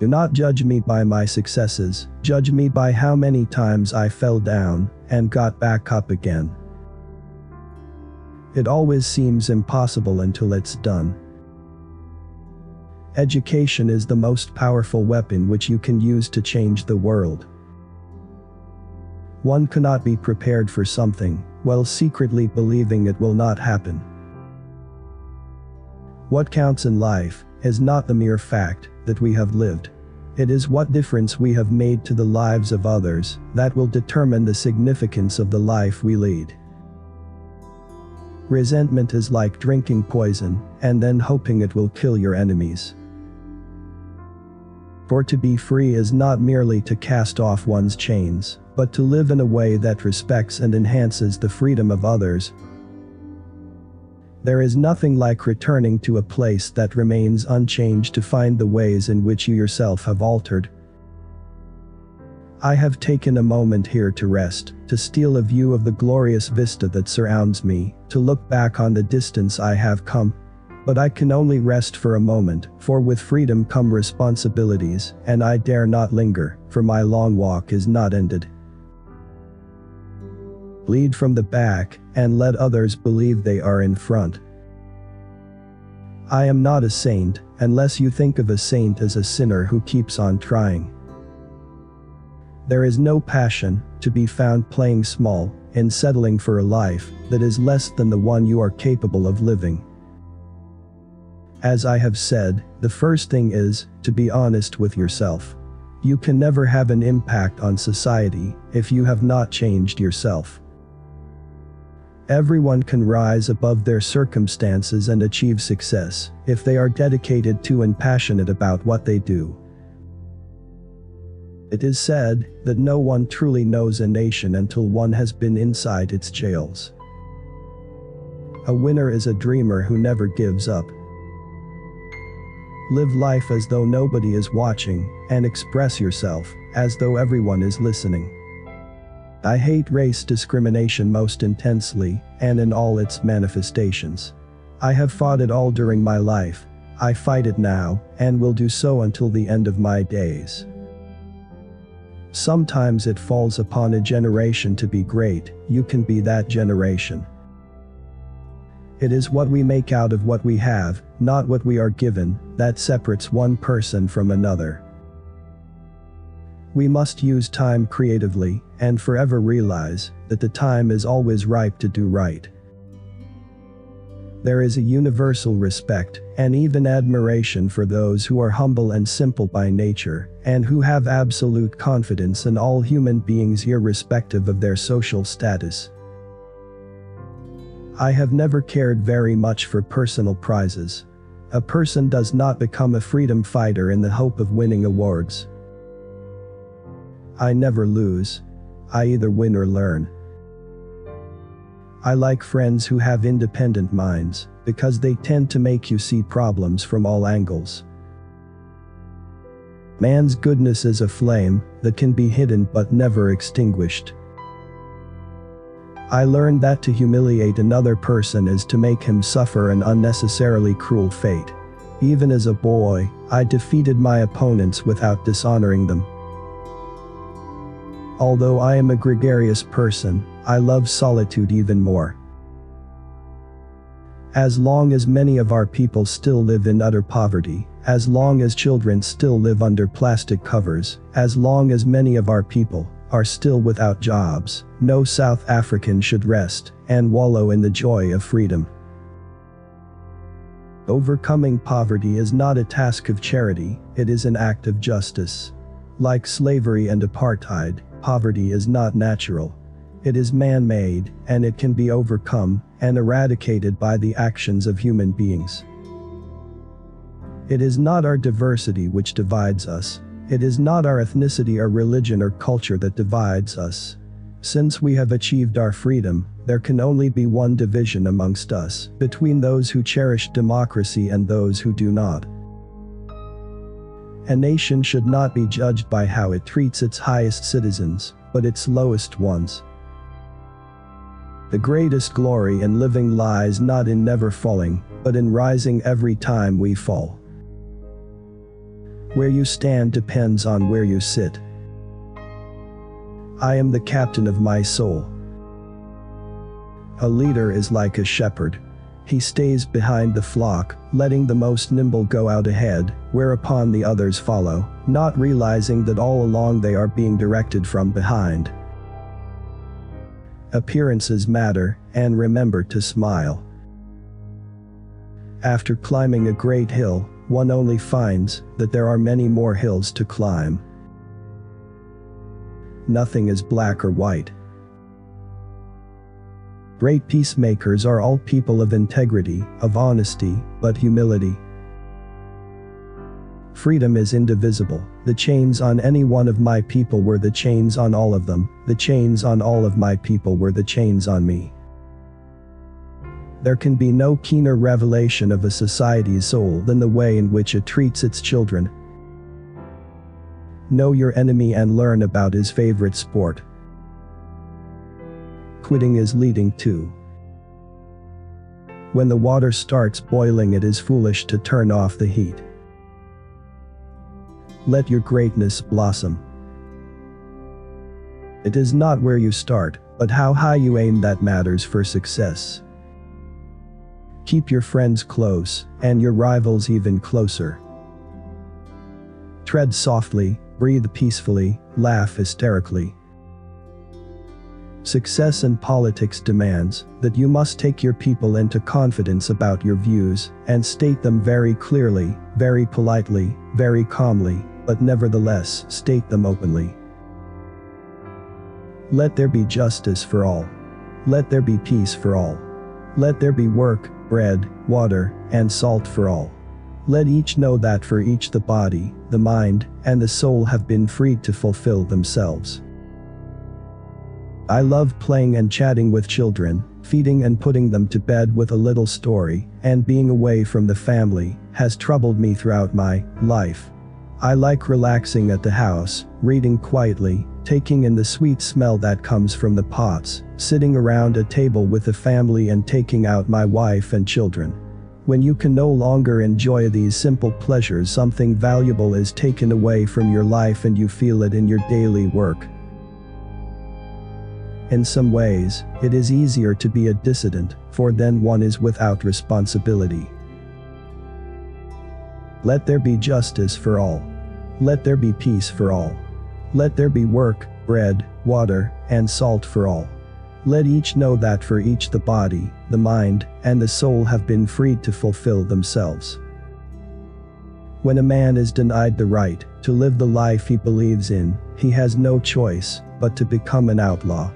Do not judge me by my successes, judge me by how many times I fell down and got back up again. It always seems impossible until it's done. Education is the most powerful weapon which you can use to change the world. One cannot be prepared for something while secretly believing it will not happen. What counts in life is not the mere fact that we have lived. It is what difference we have made to the lives of others that will determine the significance of the life we lead. Resentment is like drinking poison and then hoping it will kill your enemies. For to be free is not merely to cast off one's chains, but to live in a way that respects and enhances the freedom of others. There is nothing like returning to a place that remains unchanged to find the ways in which you yourself have altered. I have taken a moment here to rest, to steal a view of the glorious vista that surrounds me, to look back on the distance I have come. But I can only rest for a moment, for with freedom come responsibilities, and I dare not linger, for my long walk is not ended. Lead from the back, and let others believe they are in front. I am not a saint, unless you think of a saint as a sinner who keeps on trying. There is no passion to be found playing small, in settling for a life that is less than the one you are capable of living. As I have said, the first thing is to be honest with yourself. You can never have an impact on society if you have not changed yourself. Everyone can rise above their circumstances and achieve success if they are dedicated to and passionate about what they do. It is said that no one truly knows a nation until one has been inside its jails. A winner is a dreamer who never gives up. Live life as though nobody is watching, and express yourself as though everyone is listening. I hate race discrimination most intensely, and in all its manifestations. I have fought it all during my life. I fight it now, and will do so until the end of my days. Sometimes it falls upon a generation to be great. You can be that generation. It is what we make out of what we have, not what we are given, that separates one person from another. We must use time creatively, and forever realize that the time is always ripe to do right. There is a universal respect, and even admiration for those who are humble and simple by nature, and who have absolute confidence in all human beings irrespective of their social status. I have never cared very much for personal prizes. A person does not become a freedom fighter in the hope of winning awards. I never lose. I either win or learn. I like friends who have independent minds, because they tend to make you see problems from all angles. Man's goodness is a flame that can be hidden but never extinguished. I learned that to humiliate another person is to make him suffer an unnecessarily cruel fate. Even as a boy, I defeated my opponents without dishonoring them. Although I am a gregarious person, I love solitude even more. As long as many of our people still live in utter poverty, as long as children still live under plastic covers, as long as many of our people are still without jobs, no South African should rest and wallow in the joy of freedom. Overcoming poverty is not a task of charity, it is an act of justice. Like slavery and apartheid, poverty is not natural. It is man-made, and it can be overcome and eradicated by the actions of human beings. It is not our diversity which divides us. It is not our ethnicity or religion or culture that divides us. Since we have achieved our freedom, there can only be one division amongst us, between those who cherish democracy and those who do not. A nation should not be judged by how it treats its highest citizens, but its lowest ones. The greatest glory in living lies not in never falling, but in rising every time we fall. Where you stand depends on where you sit. I am the captain of my soul. A leader is like a shepherd. He stays behind the flock, letting the most nimble go out ahead, whereupon the others follow, not realizing that all along they are being directed from behind. Appearances matter, and remember to smile. After climbing a great hill, one only finds that there are many more hills to climb. Nothing is black or white. Great peacemakers are all people of integrity, of honesty, but humility. Freedom is indivisible. The chains on any one of my people were the chains on all of them. The chains on all of my people were the chains on me. There can be no keener revelation of a society's soul than the way in which it treats its children. Know your enemy and learn about his favorite sport. Quitting is leading to. When the water starts boiling, it is foolish to turn off the heat. Let your greatness blossom. It is not where you start, but how high you aim that matters for success. Keep your friends close, and your rivals even closer. Tread softly, breathe peacefully, laugh hysterically. Success in politics demands that you must take your people into confidence about your views and state them very clearly, very politely, very calmly, but nevertheless state them openly. Let there be justice for all. Let there be peace for all. Let there be work, bread, water, and salt for all. Let each know that for each the body, the mind, and the soul have been freed to fulfill themselves. I love playing and chatting with children, feeding and putting them to bed with a little story, and being away from the family has troubled me throughout my life. I like relaxing at the house, reading quietly, taking in the sweet smell that comes from the pots, sitting around a table with the family and taking out my wife and children. When you can no longer enjoy these simple pleasures, something valuable is taken away from your life and you feel it in your daily work. In some ways, it is easier to be a dissident, for then one is without responsibility. Let there be justice for all. Let there be peace for all. Let there be work, bread, water, and salt for all. Let each know that for each the body, the mind, and the soul have been freed to fulfill themselves. When a man is denied the right to live the life he believes in, he has no choice but to become an outlaw.